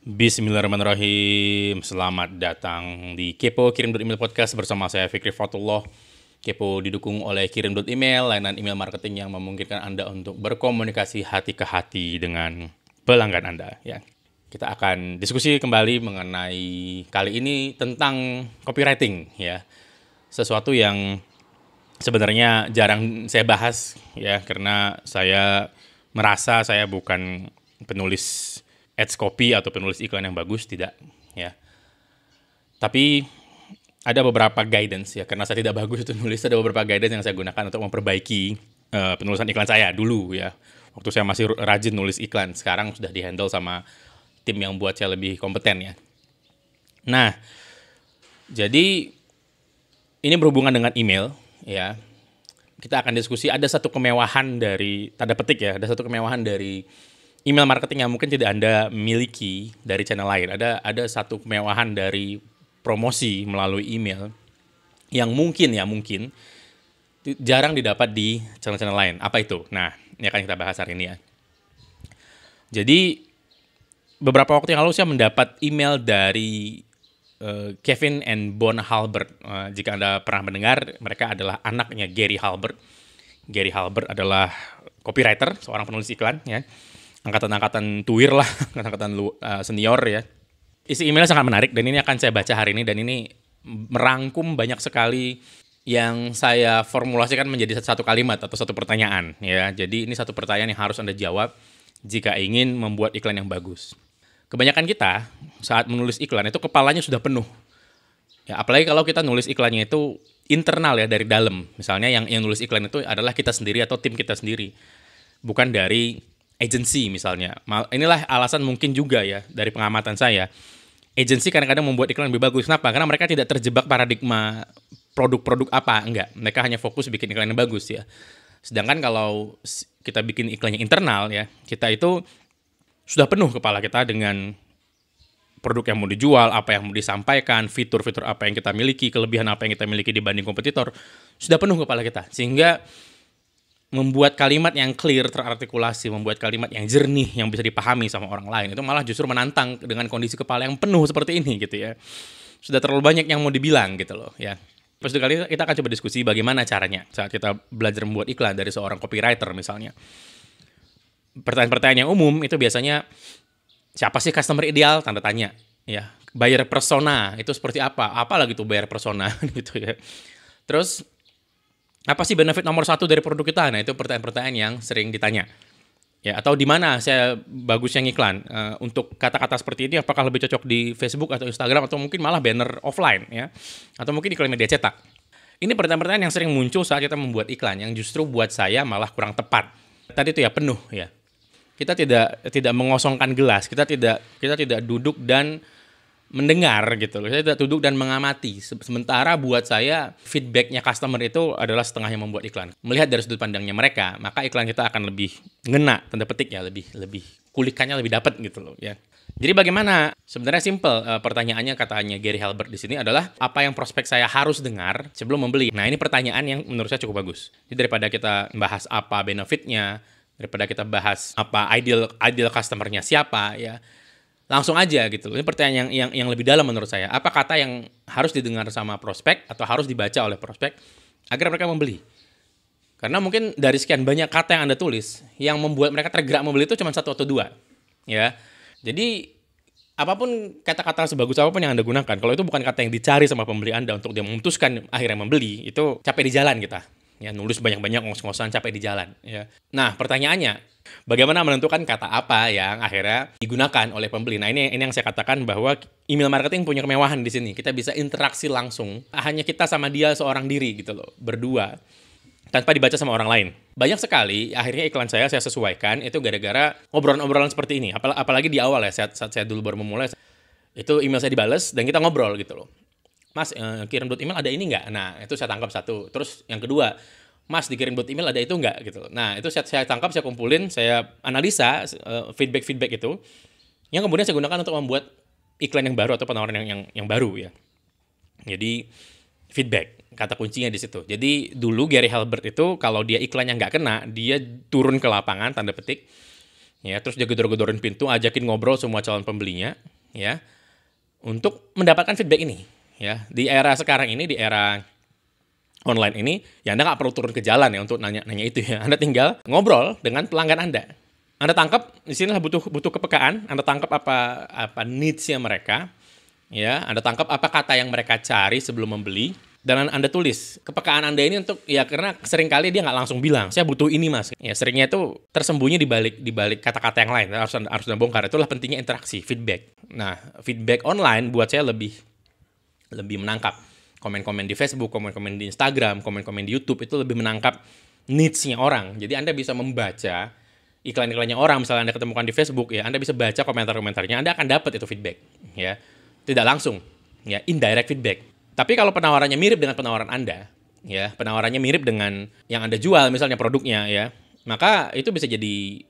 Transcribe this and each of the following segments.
Bismillahirrahmanirrahim. Selamat datang di Kepo Kirim.email podcast bersama saya Fikri Fatullah. Kepo didukung oleh Kirim.email, layanan email marketing yang memungkinkan Anda untuk berkomunikasi hati ke hati dengan pelanggan Anda. Ya. Kita akan diskusi kembali mengenai kali ini tentang copywriting, ya. Sesuatu yang sebenarnya jarang saya bahas, ya, karena saya merasa saya bukan penulis ads copy atau penulis iklan yang bagus, tidak, ya. Tapi ada beberapa guidance, ya, karena saya tidak bagus itu nulis, ada beberapa guidance yang saya gunakan untuk memperbaiki penulisan iklan saya dulu, ya. Waktu saya masih rajin nulis iklan, sekarang sudah dihandle sama tim yang buat saya lebih kompeten, ya. Nah, jadi ini berhubungan dengan email, ya. Kita akan diskusi ada satu kemewahan dari tanda petik, ya, ada satu kemewahan dari email marketing yang mungkin tidak Anda miliki dari channel lain. Ada satu kemewahan dari promosi melalui email yang mungkin jarang didapat di channel-channel lain. Apa itu? Nah, ini akan kita bahas hari ini, ya. Jadi beberapa waktu yang lalu saya mendapat email dari Kevin and Bon Halbert. Jika Anda pernah mendengar, mereka adalah anaknya Gary Halbert. Gary Halbert adalah copywriter, seorang penulis iklan, ya. Angkatan-angkatan tuir lah, angkatan senior, ya. Isi emailnya sangat menarik dan ini akan saya baca hari ini, dan ini merangkum banyak sekali yang saya formulasikan menjadi satu kalimat atau satu pertanyaan, ya. Jadi ini satu pertanyaan yang harus Anda jawab jika ingin membuat iklan yang bagus. Kebanyakan kita saat menulis iklan itu kepalanya sudah penuh. Ya, apalagi kalau kita nulis iklannya itu internal, ya, dari dalam. Misalnya yang nulis iklan itu adalah kita sendiri atau tim kita sendiri. Bukan dari agency misalnya. Inilah alasan mungkin juga, ya, dari pengamatan saya. Agency kadang-kadang membuat iklan lebih bagus. Kenapa? Karena mereka tidak terjebak paradigma produk-produk apa. Enggak. Mereka hanya fokus bikin iklan yang bagus, ya. Sedangkan kalau kita bikin iklannya internal, ya, kita itu sudah penuh kepala kita dengan produk yang mau dijual, apa yang mau disampaikan, fitur-fitur apa yang kita miliki, kelebihan apa yang kita miliki dibanding kompetitor. Sudah penuh kepala kita. Sehingga membuat kalimat yang clear, terartikulasi, membuat kalimat yang jernih, yang bisa dipahami sama orang lain, itu malah justru menantang dengan kondisi kepala yang penuh seperti ini, gitu, ya. Sudah terlalu banyak yang mau dibilang, gitu loh, ya. Terus kali kita akan coba diskusi bagaimana caranya saat kita belajar membuat iklan dari seorang copywriter misalnya. Pertanyaan-pertanyaan yang umum itu biasanya, siapa sih customer ideal? Tanda tanya, ya. Buyer persona itu seperti apa? Apalagi tuh buyer persona, gitu, ya. Terus apa sih benefit nomor satu dari produk kita? Nah, itu pertanyaan-pertanyaan yang sering ditanya. Ya, atau di mana saya bagusnya ngiklan? Untuk kata-kata seperti ini, apakah lebih cocok di Facebook atau Instagram, atau mungkin malah banner offline, ya? Atau mungkin iklan media cetak? Ini pertanyaan-pertanyaan yang sering muncul saat kita membuat iklan, yang justru buat saya malah kurang tepat. Tadi itu, ya, penuh, ya. Kita tidak mengosongkan gelas, kita tidak duduk dan mendengar, gitu loh. Saya tidak duduk dan mengamati. Sementara buat saya feedbacknya customer itu adalah setengahnya membuat iklan. Melihat dari sudut pandangnya mereka, maka iklan kita akan lebih ngena, tanda petik, ya, lebih kulikannya lebih dapat, gitu loh, ya. Jadi bagaimana? Sebenarnya simple, pertanyaannya katanya Gary Halbert di sini adalah apa yang prospek saya harus dengar sebelum membeli. Nah, ini pertanyaan yang menurut saya cukup bagus. Jadi daripada kita bahas apa benefitnya, daripada kita bahas apa ideal customer-nya siapa, ya, langsung aja, gitu. Ini pertanyaan yang lebih dalam menurut saya. Apa kata yang harus didengar sama prospek atau harus dibaca oleh prospek agar mereka membeli? Karena mungkin dari sekian banyak kata yang Anda tulis, yang membuat mereka tergerak membeli itu cuma satu atau dua, ya. Jadi apapun kata-kata sebagus apapun yang Anda gunakan, kalau itu bukan kata yang dicari sama pembeli Anda untuk dia memutuskan akhirnya membeli, itu capek di jalan kita. Ya, nulis banyak-banyak ngos-ngosan, capek di jalan, ya. Nah, pertanyaannya, bagaimana menentukan kata apa yang akhirnya digunakan oleh pembeli? Nah, ini yang saya katakan bahwa email marketing punya kemewahan di sini. Kita bisa interaksi langsung, hanya kita sama dia seorang diri, gitu loh, berdua, tanpa dibaca sama orang lain. Banyak sekali akhirnya iklan saya sesuaikan itu gara-gara obrolan-obrolan seperti ini. Apalagi di awal, ya, saat saya dulu baru memulai, itu email saya dibales dan kita ngobrol, gitu loh. Mas, kirim email ada ini nggak? Nah, itu saya tangkap satu. Terus yang kedua, Mas, dikirim email ada itu nggak? Gitu. Nah, itu saya tangkap, saya kumpulin, saya analisa feedback itu, yang kemudian saya gunakan untuk membuat iklan yang baru atau penawaran yang baru, ya. Jadi feedback, kata kuncinya di situ. Jadi dulu Gary Halbert itu kalau dia iklannya nggak kena, dia turun ke lapangan, tanda petik, ya, terus dia gedor-gedorin pintu, ajakin ngobrol semua calon pembelinya, ya, untuk mendapatkan feedback ini, ya. Di era sekarang ini, di era online ini, ya Anda nggak perlu turun ke jalan ya untuk nanya-nanya itu ya. Anda tinggal ngobrol dengan pelanggan Anda. Anda tangkap di sinilah butuh kepekaan. Anda tangkap apa needs-nya mereka, ya. Anda tangkap apa kata yang mereka cari sebelum membeli, dan Anda tulis kepekaan Anda ini untuk, ya, karena seringkali dia nggak langsung bilang saya butuh ini mas, ya seringnya itu tersembunyi di balik kata-kata yang lain. Harus Anda bongkar. Itulah pentingnya interaksi, feedback. Nah, feedback online buat saya lebih menangkap. Komen-komen di Facebook, komen-komen di Instagram, komen-komen di YouTube itu lebih menangkap needs-nya orang. Jadi Anda bisa membaca iklan-iklannya orang. Misalnya Anda ketemukan di Facebook, ya Anda bisa baca komentar-komentarnya, Anda akan dapat itu feedback, ya. Tidak langsung, ya, indirect feedback. Tapi kalau penawarannya mirip dengan penawaran Anda, ya, penawarannya mirip dengan yang Anda jual, misalnya produknya, ya, maka itu bisa jadi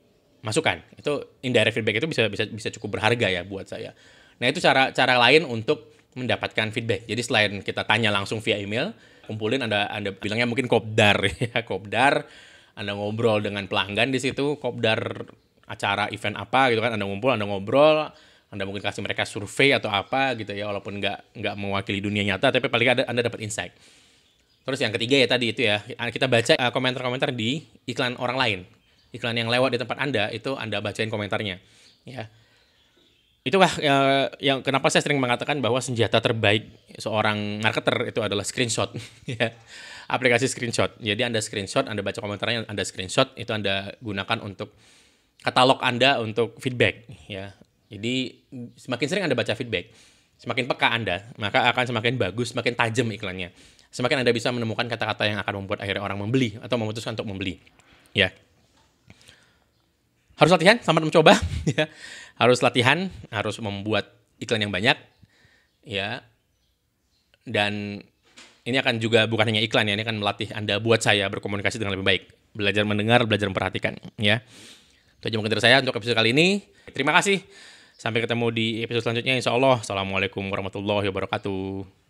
masukan. Itu indirect feedback itu bisa cukup berharga ya buat saya. Nah, itu cara lain untuk mendapatkan feedback. Jadi selain kita tanya langsung via email, kumpulin Anda bilangnya mungkin kopdar ya, kopdar. Anda ngobrol dengan pelanggan di situ, kopdar acara event apa gitu kan, Anda ngumpul, Anda ngobrol, Anda mungkin kasih mereka survei atau apa gitu ya, walaupun nggak mewakili dunia nyata, tapi paling Anda dapat insight. Terus yang ketiga ya tadi itu ya, kita baca komentar-komentar di iklan orang lain. Iklan yang lewat di tempat Anda, itu Anda bacain komentarnya. Ya. Itulah yang kenapa saya sering mengatakan bahwa senjata terbaik seorang marketer itu adalah screenshot. Ya. Aplikasi screenshot. Jadi Anda screenshot, Anda baca komentarnya, Anda screenshot, itu Anda gunakan untuk katalog Anda untuk feedback. Ya. Jadi semakin sering Anda baca feedback, semakin peka Anda, maka akan semakin bagus, semakin tajam iklannya. Semakin Anda bisa menemukan kata-kata yang akan membuat akhirnya orang membeli atau memutuskan untuk membeli. Ya. Harus latihan, selamat mencoba. Ya. Harus latihan, harus membuat iklan yang banyak. Ya. Dan ini akan juga bukan hanya iklan ya, ini akan melatih Anda buat saya berkomunikasi dengan lebih baik. Belajar mendengar, belajar memperhatikan. Ya. Itu aja mungkin dari saya untuk episode kali ini. Terima kasih. Sampai ketemu di episode selanjutnya, insya Allah. Assalamualaikum warahmatullahi wabarakatuh.